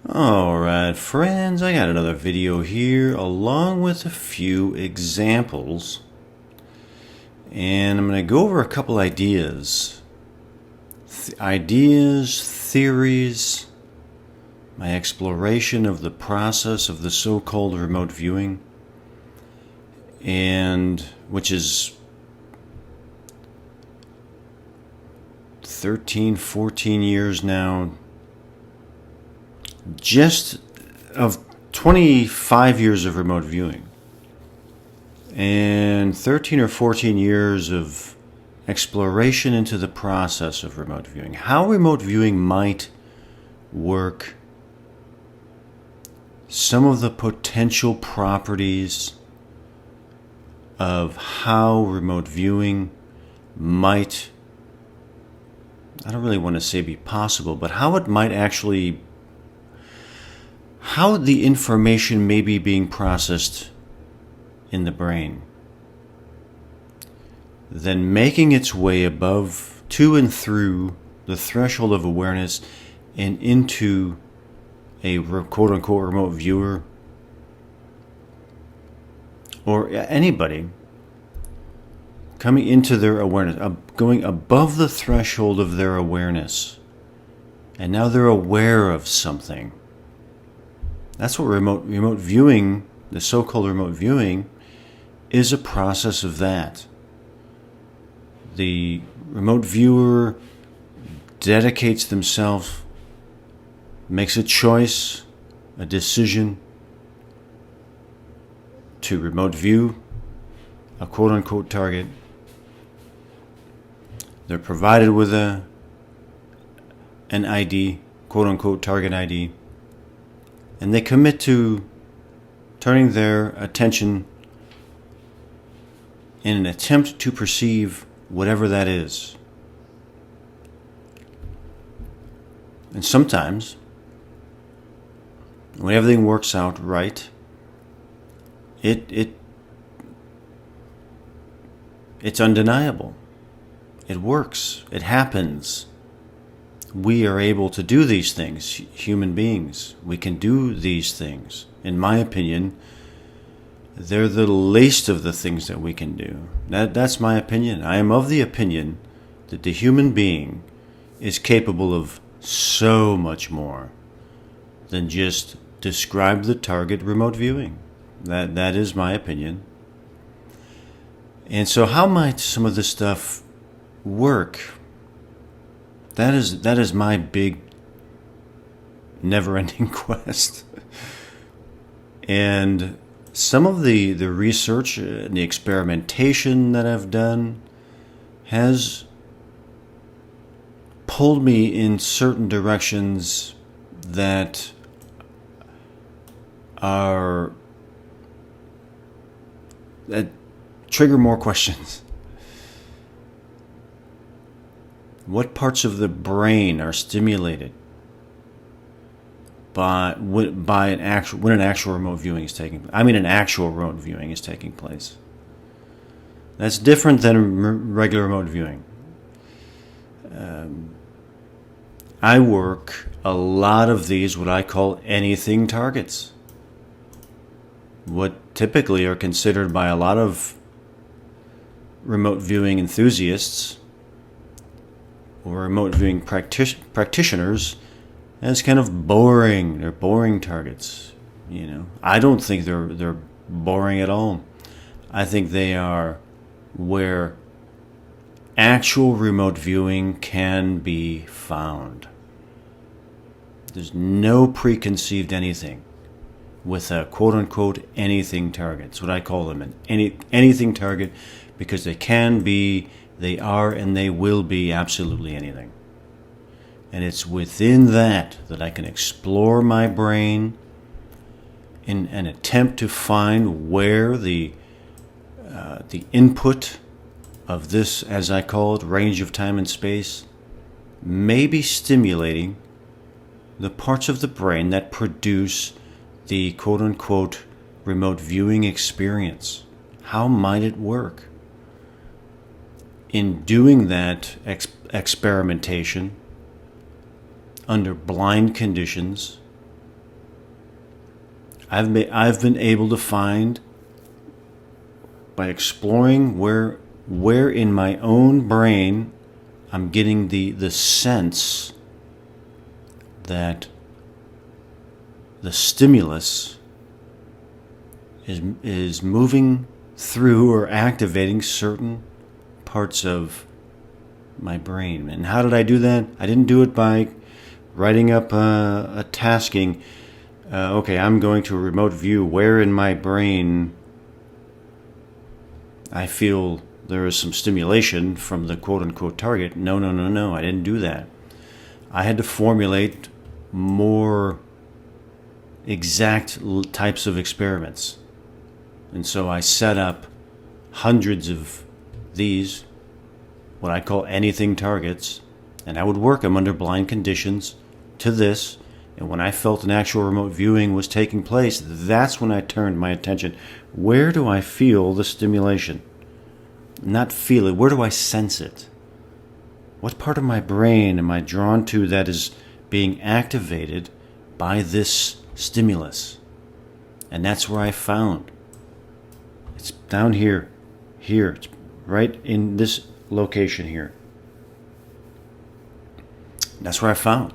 Alright friends, I got another video here along with a few examples, and I'm going to go over a couple ideas, theories, my exploration of the process of the so-called remote viewing, and which is 13, 14 years now, just of 25 years of remote viewing and 13 or 14 years of exploration into the process of remote viewing, how remote viewing might work, some of the potential properties of how remote viewing might, I don't really want to say be possible, but how it might actually, how the information may be being processed in the brain, then making its way above, to and through the threshold of awareness and into a quote-unquote remote viewer, or anybody coming into their awareness, going above the threshold of their awareness, and now they're aware of something. That's what remote viewing, the so-called remote viewing, is a process of that. The remote viewer dedicates themselves, makes a choice, a decision to remote view a quote-unquote target. They're provided with an ID, quote-unquote target ID, and they commit to turning their attention in an attempt to perceive whatever that is. And sometimes, when everything works out right, it's undeniable. It works. It happens. We are able to do these things, human beings. We can do these things. In my opinion, they're the least of the things that we can do. That's my opinion. I am of the opinion that the human being is capable of so much more than just describe the target remote viewing. That is my opinion. And so how might some of this stuff work? That is my big, never-ending quest. And some of the research and the experimentation that I've done has pulled me in certain directions that trigger more questions. What parts of the brain are stimulated when an actual remote viewing is taking place? I mean, an actual remote viewing is taking place. That's different than regular remote viewing. I work a lot of these, what I call anything targets. What typically are considered by a lot of remote viewing enthusiasts or remote viewing practitioners as kind of boring. They're boring targets. I don't think they're boring at all. I think they are where actual remote viewing can be found. There's no preconceived anything with a quote-unquote anything target. That's what I call them, an anything target, because they can be, they are, and they will be absolutely anything. And it's within that I can explore my brain in an attempt to find where the input of this, as I call it, range of time and space, may be stimulating the parts of the brain that produce the quote-unquote remote viewing experience. How might it work? In doing that experimentation under blind conditions, I've been able to find, by exploring where in my own brain I'm getting the sense that the stimulus is moving through or activating certain parts of my brain. And how did I do that? I didn't do it by writing up a tasking. Okay, I'm going to remote view where in my brain I feel there is some stimulation from the quote-unquote target. No, I didn't do that. I had to formulate more exact types of experiments. And so I set up hundreds of these, what I call anything targets, and I would work them under blind conditions to this. And when I felt an actual remote viewing was taking place, that's when I turned my attention. Where do I feel the stimulation? Not feel it. Where do I sense it? What part of my brain am I drawn to that is being activated by this stimulus? And that's where I found. It's down here. Here. It's right in this location here. That's where I found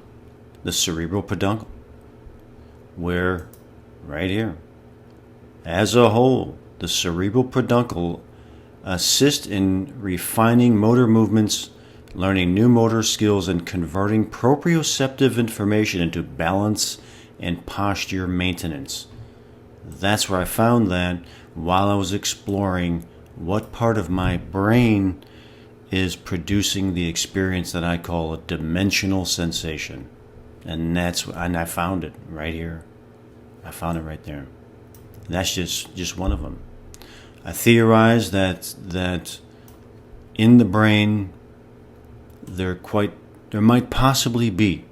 the cerebral peduncle. Where, right here. As a whole, the cerebral peduncle assists in refining motor movements, learning new motor skills, and converting proprioceptive information into balance and posture maintenance. That's where I found that while I was exploring what part of my brain is producing the experience that I call a dimensional sensation. And I found it right here. I found it right there. That's just one of them. I theorize that in the brain there might possibly be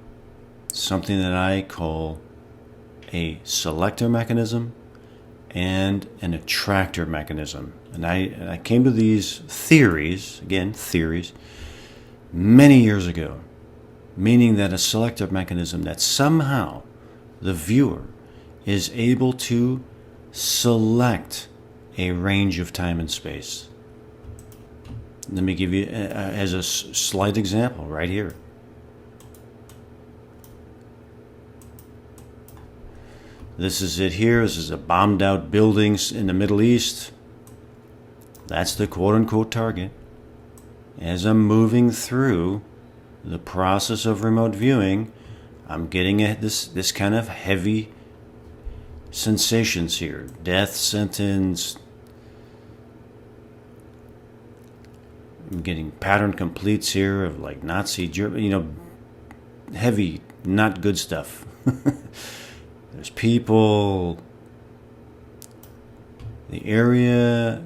something that I call a selector mechanism and an attractor mechanism. And I came to these theories, many years ago, meaning that a selector mechanism, that somehow the viewer is able to select a range of time and space. Let me give you as a slight example right here. This is it here. This is a bombed out building in the Middle East. That's the quote-unquote target. As I'm moving through the process of remote viewing, I'm getting this kind of heavy sensations here. Death sentence. I'm getting pattern completes here of like Nazi Germany, heavy, not good stuff. There's people. The area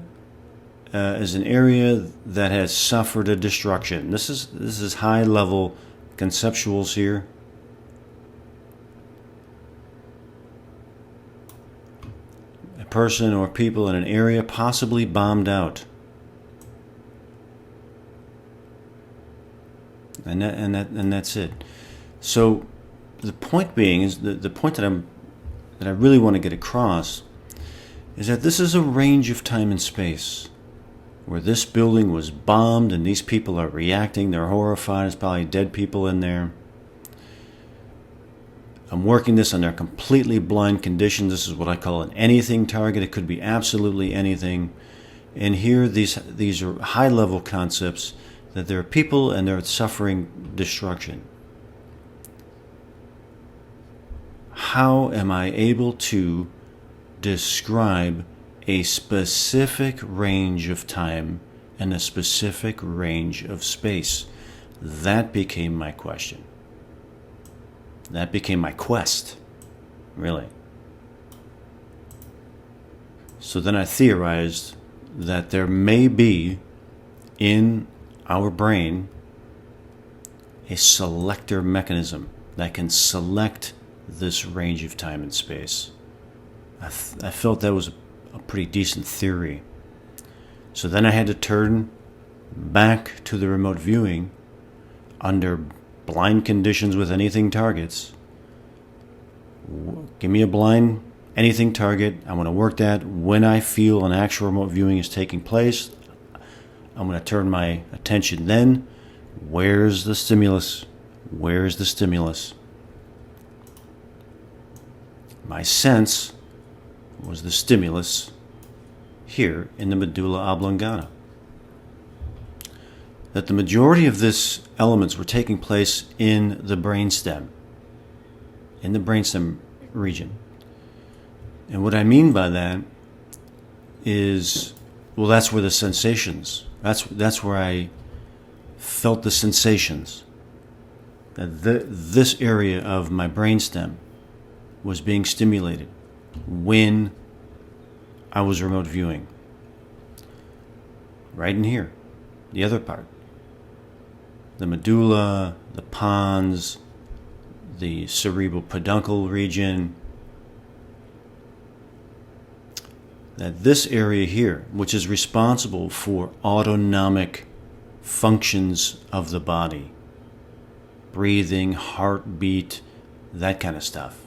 is an area that has suffered a destruction. This is high level conceptuals here. A person or people in an area possibly bombed out. And that's it. So the point being is the point that I really want to get across is that this is a range of time and space where this building was bombed and these people are reacting. They're horrified. There's probably dead people in there. I'm working this under completely blind conditions. This is what I call an anything target. It could be absolutely anything. And here these are high-level concepts that there are people and they're suffering destruction. How am I able to describe a specific range of time and a specific range of space? That became my question. That became my quest, really. So then I theorized that there may be in our brain a selector mechanism that can select this range of time and space. I felt that was a pretty decent theory. So then I had to turn back to the remote viewing under blind conditions with anything targets. Give me a blind anything target. I want to work that. When I feel an actual remote viewing is taking place, I'm going to turn my attention then. Where's the stimulus? Where's the stimulus? My sense was the stimulus here in the medulla oblongata. That the majority of these elements were taking place in the brainstem region. And what I mean by that is, well, that's where the sensations, that's where I felt the sensations. That this area of my brainstem was being stimulated when I was remote viewing. Right in here, the other part. The medulla, the pons, the cerebral peduncle region. That this area here, which is responsible for autonomic functions of the body, breathing, heartbeat, that kind of stuff.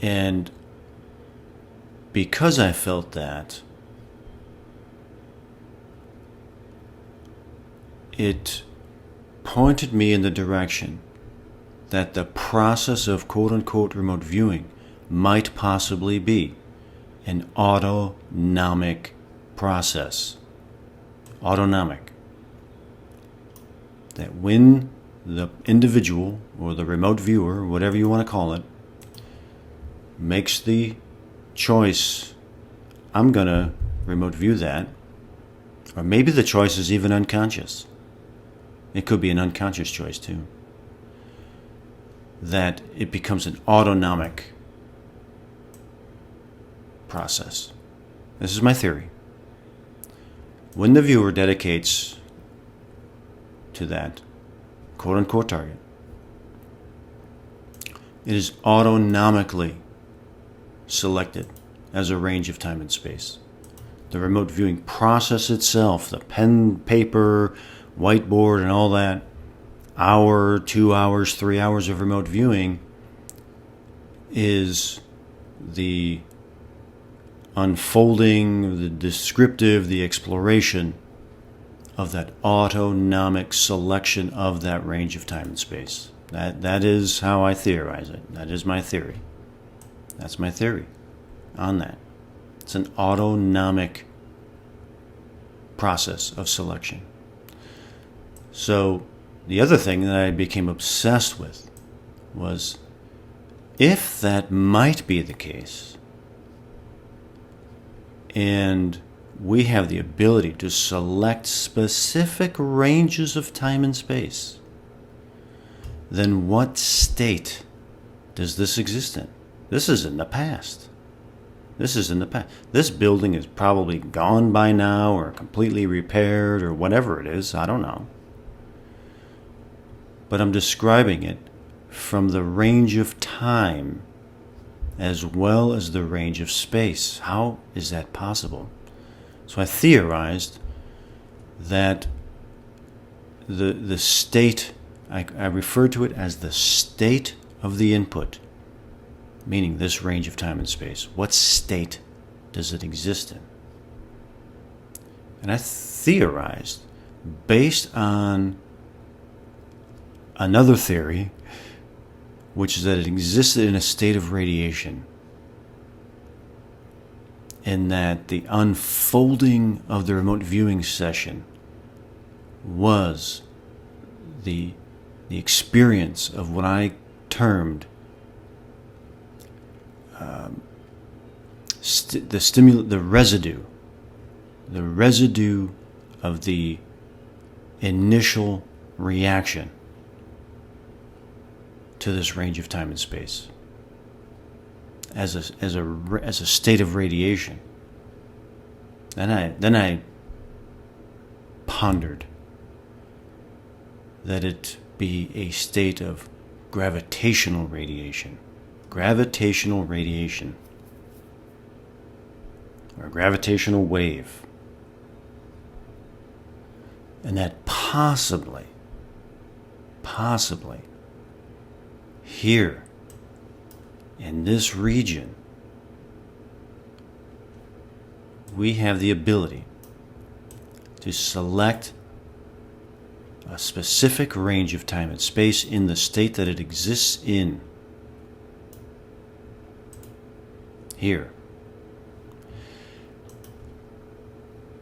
And because I felt that, it pointed me in the direction that the process of quote-unquote remote viewing might possibly be an autonomic process. Autonomic. That when the individual or the remote viewer, whatever you want to call it, makes the choice, I'm going to remote view that, or maybe the choice is even unconscious. It could be an unconscious choice too. That it becomes an autonomic process. This is my theory. When the viewer dedicates to that quote-unquote target, it is autonomically selected as a range of time and space. The remote viewing process itself, the pen, paper, whiteboard, and all that, hour, 2 hours, 3 hours of remote viewing is the unfolding, the descriptive, the exploration of that autonomic selection of that range of time and space. That is how I theorize it. That is my theory. That's my theory on that. It's an autonomic process of selection. So the other thing that I became obsessed with was, if that might be the case, and we have the ability to select specific ranges of time and space, then what state does this exist in? This is in the past. This is in the past. This building is probably gone by now, or completely repaired, or whatever it is. I don't know. But I'm describing it from the range of time as well as the range of space. How is that possible? So I theorized that the state, I referred to it as the state of the input, meaning this range of time and space. What state does it exist in? And I theorized, based on another theory, which is that it existed in a state of radiation, and that the unfolding of the remote viewing session was the experience of what I termed the residue of the initial reaction to this range of time and space as a state of radiation. Then I pondered that it be a state of gravitational radiation. Gravitational radiation. Or a gravitational wave. And that possibly, here In this region, we have the ability to select a specific range of time and space in the state that it exists in. Here.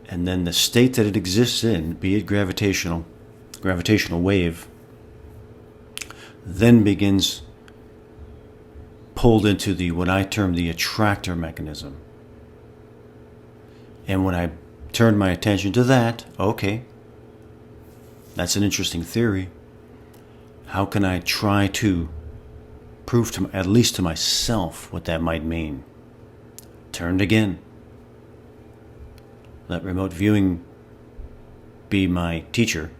And then the state that it exists in, be it gravitational wave, then begins pulled into what I term the attractor mechanism. And when I turn my attention to that, okay, that's an interesting theory. How can I try to prove to, at least to myself, what that might mean? Turned again. Let remote viewing be my teacher.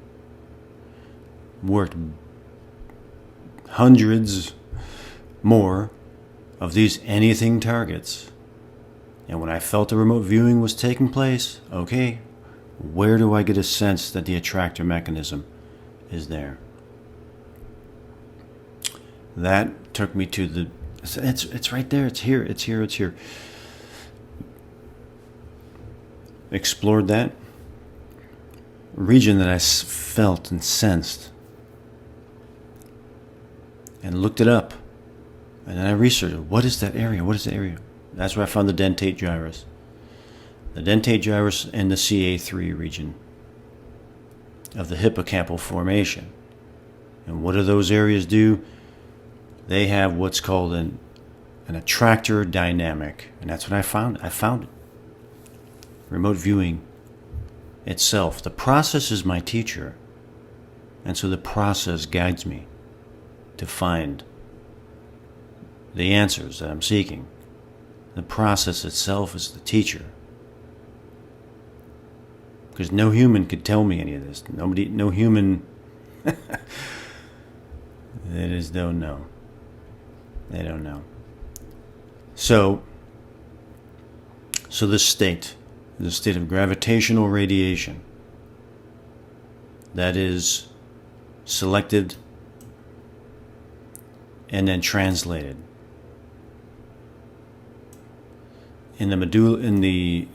Worked hundreds more of these anything targets. And when I felt the remote viewing was taking place, okay, where do I get a sense that the attractor mechanism is there? That took me to it's right there, it's here. Explored that region that I felt and sensed, and looked it up, and then I researched, what is that area? That's where I found the dentate gyrus. The dentate gyrus and the CA3 region of the hippocampal formation. And what do those areas do? They have what's called an attractor dynamic, and that's what I found. I found it. Remote viewing itself. The process is my teacher, and so the process guides me to find the answers that I'm seeking. The process itself is the teacher. Because no human could tell me any of this. No human, they just don't know. They don't know. So this state, the state of gravitational radiation, that is selected and then translated. In the medulla, in the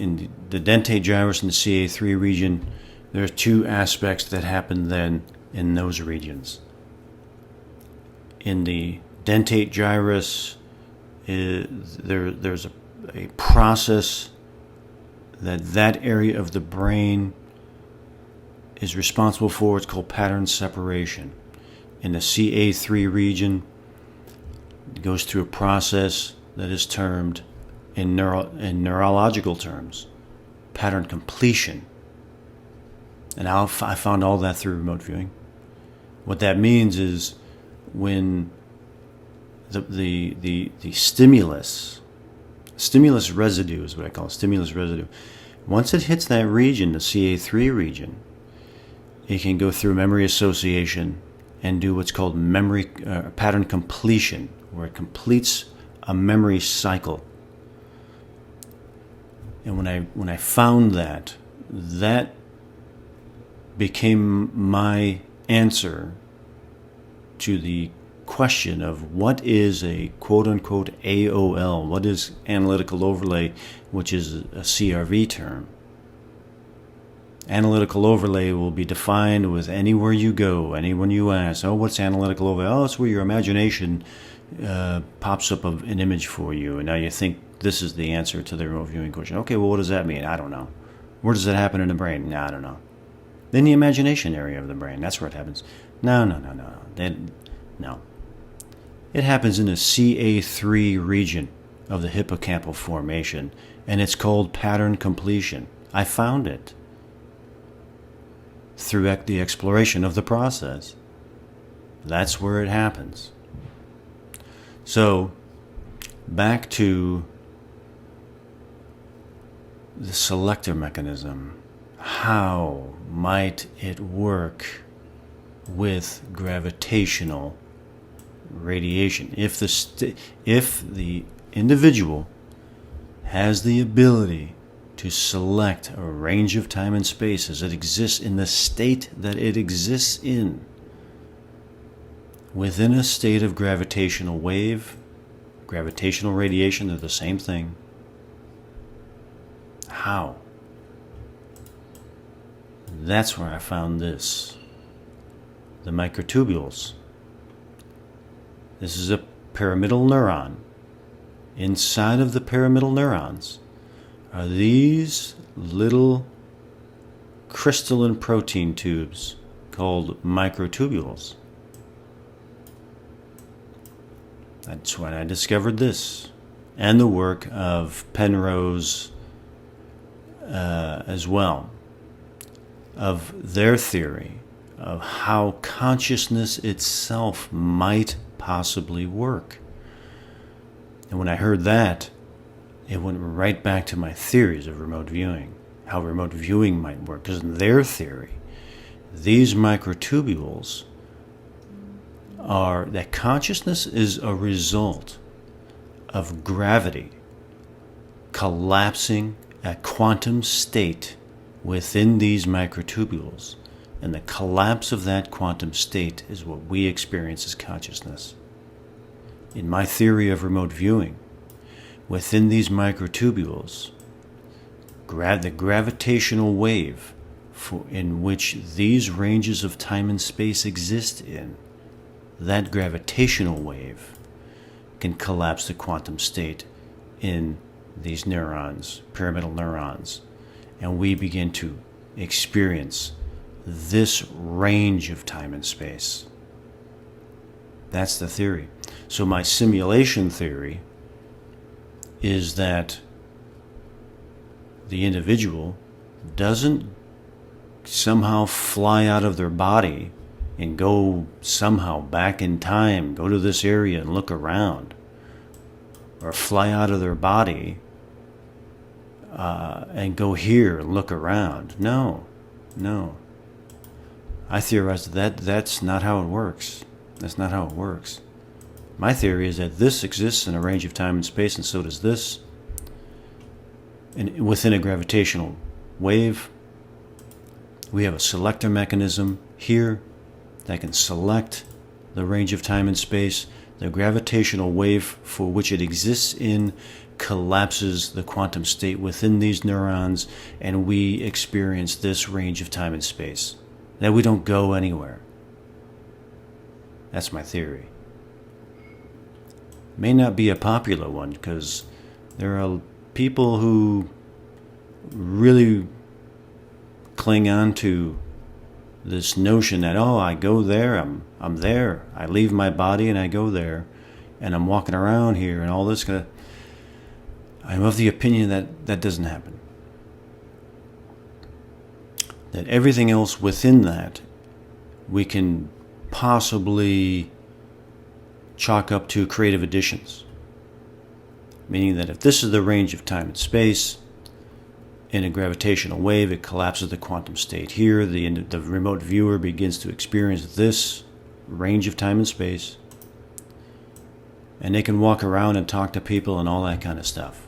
dentate gyrus and the CA3 region, there are two aspects that happen then in those regions. In the dentate gyrus, there's a process that area of the brain is responsible for. It's called pattern separation. In the CA3 region, it goes through a process that is termed, in neurological terms, pattern completion. And I found all that through remote viewing. What that means is when the stimulus residue is what I call it, stimulus residue. Once it hits that region, the CA3 region, it can go through memory association and do what's called memory pattern completion, where it completes a memory cycle. And when I found that became my answer to the question of what is a quote-unquote AOL, what is analytical overlay, which is a CRV term. Analytical overlay will be defined with anywhere you go, anyone you ask, oh, what's analytical overlay? Oh, it's where your imagination pops up an image for you, and now you think this is the answer to the remote viewing question. Okay, well, what does that mean? I don't know. Where does it happen in the brain? No, I don't know. In the imagination area of the brain, that's where it happens. No. No. It happens in the CA3 region of the hippocampal formation, and it's called pattern completion. I found it through the exploration of the process. That's where it happens. So, back to the selector mechanism. How might it work with gravitational radiation? If the individual has the ability to select a range of time and space as it exists in the state that it exists in, within a state of gravitational wave, Gravitational radiation, they're the same thing. How? That's where I found this. The microtubules. This is a pyramidal neuron. Inside of the pyramidal neurons are these little crystalline protein tubes called microtubules. That's when I discovered this, and the work of Penrose as well, of their theory of how consciousness itself might possibly work. And when I heard that, it went right back to my theories of remote viewing, how remote viewing might work. Because in their theory, these microtubules are that consciousness is a result of gravity collapsing a quantum state within these microtubules. And the collapse of that quantum state is what we experience as consciousness. In my theory of remote viewing, within these microtubules, the gravitational wave in which these ranges of time and space exist in, that gravitational wave can collapse the quantum state in these neurons, pyramidal neurons, and we begin to experience this range of time and space. That's the theory. So my simulation theory is that the individual doesn't somehow fly out of their body and go somehow back in time, go to this area and look around, or fly out of their body and go here and look around. No. I theorize that that's not how it works. That's not how it works. My theory is that this exists in a range of time and space, and so does this. And within a gravitational wave, we have a selector mechanism here that can select the range of time and space. The gravitational wave for which it exists in collapses the quantum state within these neurons, and we experience this range of time and space. That we don't go anywhere. That's my theory. May not be a popular one, because there are people who really cling on to this notion that, oh, I go there, I'm there, I leave my body and I go there, and I'm walking around here and all this. I'm of the opinion that that doesn't happen. That everything else within that we can possibly chalk up to creative additions. Meaning that if this is the range of time and space, in a gravitational wave, it collapses the quantum state here. The remote viewer begins to experience this range of time and space. And they can walk around and talk to people and all that kind of stuff.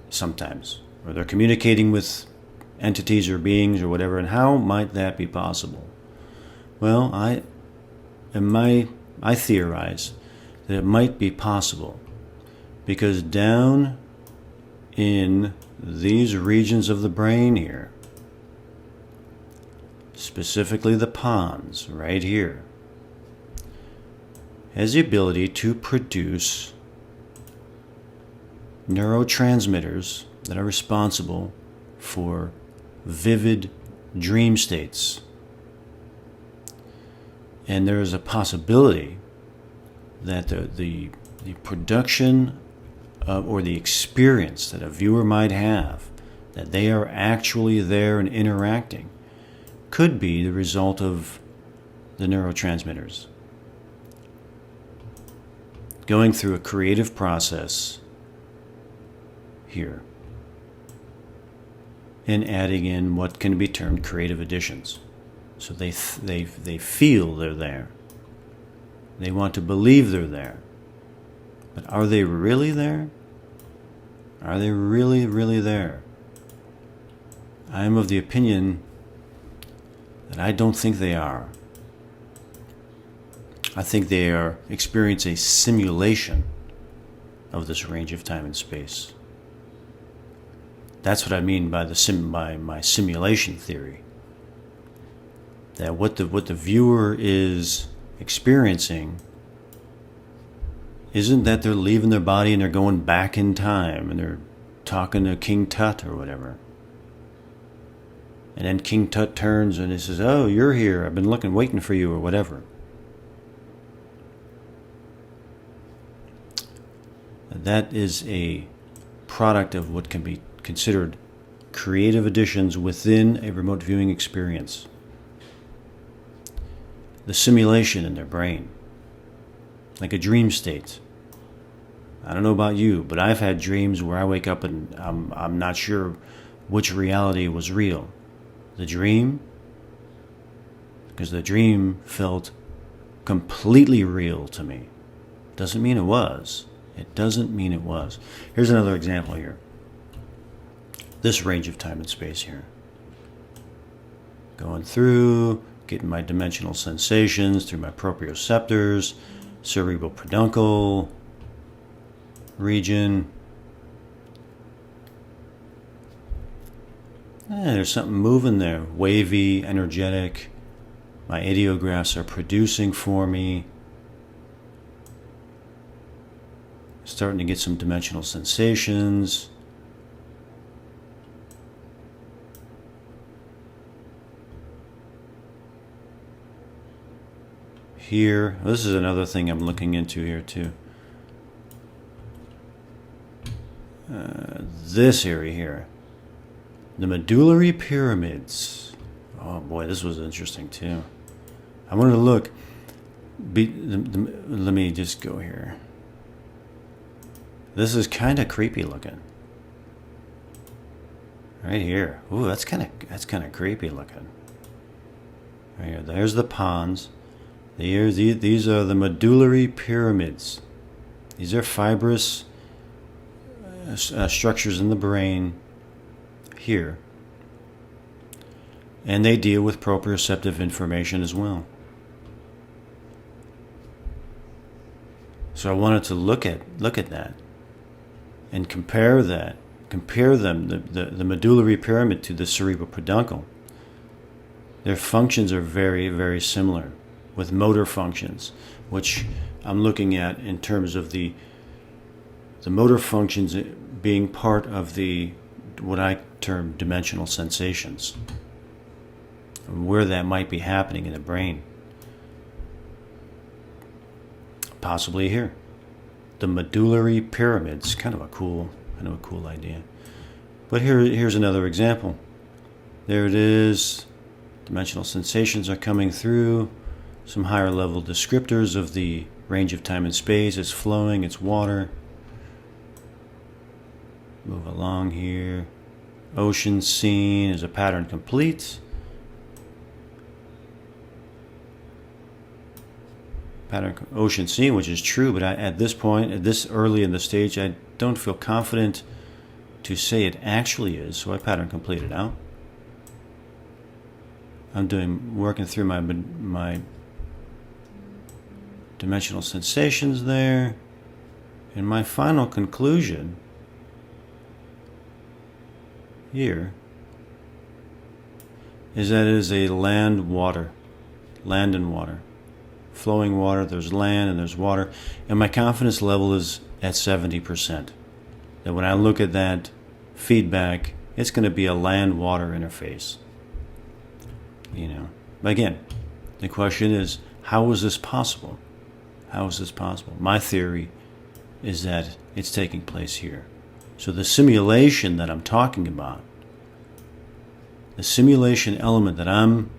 Sometimes. Or they're communicating with entities or beings or whatever. And how might that be possible? Well, I theorize that it might be possible because down in these regions of the brain here, specifically the pons right here, has the ability to produce neurotransmitters that are responsible for vivid dream states. And there is a possibility that the production or the experience that a viewer might have, that they are actually there and interacting, could be the result of the neurotransmitters going through a creative process here and adding in what can be termed creative additions. So they feel they're there. They want to believe they're there. But are they really there? Are they really, really there? I am of the opinion that I don't think they are. I think they experience a simulation of this range of time and space. That's what I mean by my simulation theory. That what the viewer is experiencing isn't that they're leaving their body and they're going back in time and they're talking to King Tut or whatever. And then King Tut turns and he says, "Oh, you're here. I've been waiting for you," or whatever. That is a product of what can be considered creative additions within a remote viewing experience. The simulation in their brain, like a dream state. I don't know about you, but I've had dreams where I wake up and I'm not sure which reality was real. The dream, because the dream felt completely real to me. Doesn't mean it was. It doesn't mean it was. Here's another example here. This range of time and space here. Going through, getting my dimensional sensations through my proprioceptors, cerebral peduncle region. There's something moving there. Wavy, energetic. My ideographs are producing for me. Starting to get some dimensional sensations. Here, this is another thing I'm looking into here too. This area here, the medullary pyramids. Oh boy, this was interesting too. I wanted to look. Let me just go here. This is kind of creepy looking. Right here. Ooh, that's kind of creepy looking. Right here. There's the ponds. These are the medullary pyramids. These are fibrous structures in the brain here. And they deal with proprioceptive information as well. So I wanted to look at that and compare them, the medullary pyramid to the cerebral peduncle. Their functions are very, very similar, with motor functions, which I'm looking at in terms of the motor functions being part of what I term dimensional sensations, where that might be happening in the brain. Possibly here. The medullary pyramids, kind of a cool idea. But here's another example. There it is. Dimensional sensations are coming through. Some higher level descriptors of the range of time and space. It's flowing, it's water. Move along here. Ocean scene. Is a pattern complete? Ocean scene, which is true, but at this point, at this early in the stage, I don't feel confident to say it actually is, so I pattern complete it out. I'm working through my dimensional sensations there, and my final conclusion here is that it is a land and water. Flowing water, there's land and there's water, and my confidence level is at 70%. That when I look at that feedback, it's going to be a land-water interface. But again, the question is, how is this possible? How is this possible? My theory is that it's taking place here. So the simulation that I'm talking about, the simulation element that I'm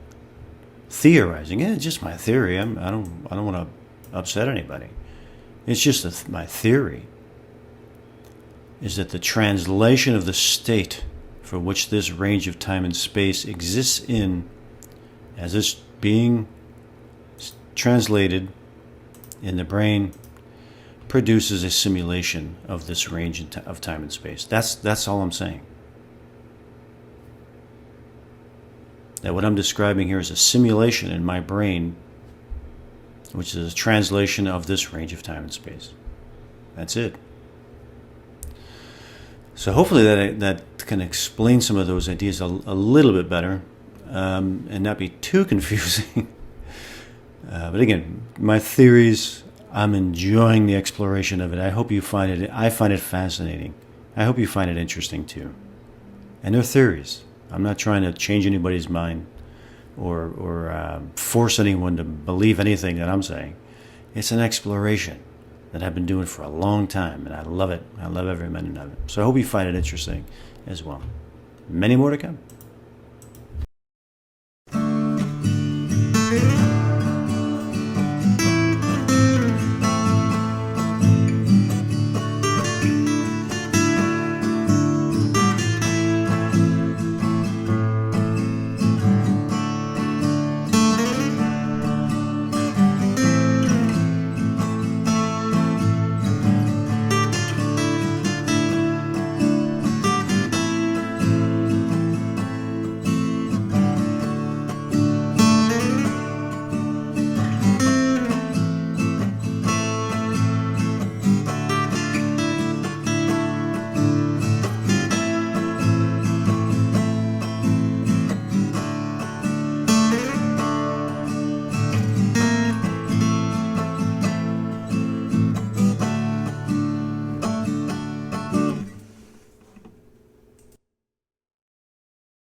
theorizing, it's just my theory. I don't want to upset anybody. It's just my theory is that the translation of the state for which this range of time and space exists in, as it's being translated in the brain, produces a simulation of this range of time and space. That's all I'm saying. That what I'm describing here is a simulation in my brain which is a translation of this range of time and space. That's it. So hopefully that can explain some of those ideas a little bit better, and not be too confusing. But again, my theories, I'm enjoying the exploration of it. I hope you find it. I find it fascinating. I hope you find it interesting too. And they're theories. I'm not trying to change anybody's mind or force anyone to believe anything that I'm saying. It's an exploration that I've been doing for a long time, and I love it. I love every minute of it. So I hope you find it interesting as well. Many more to come.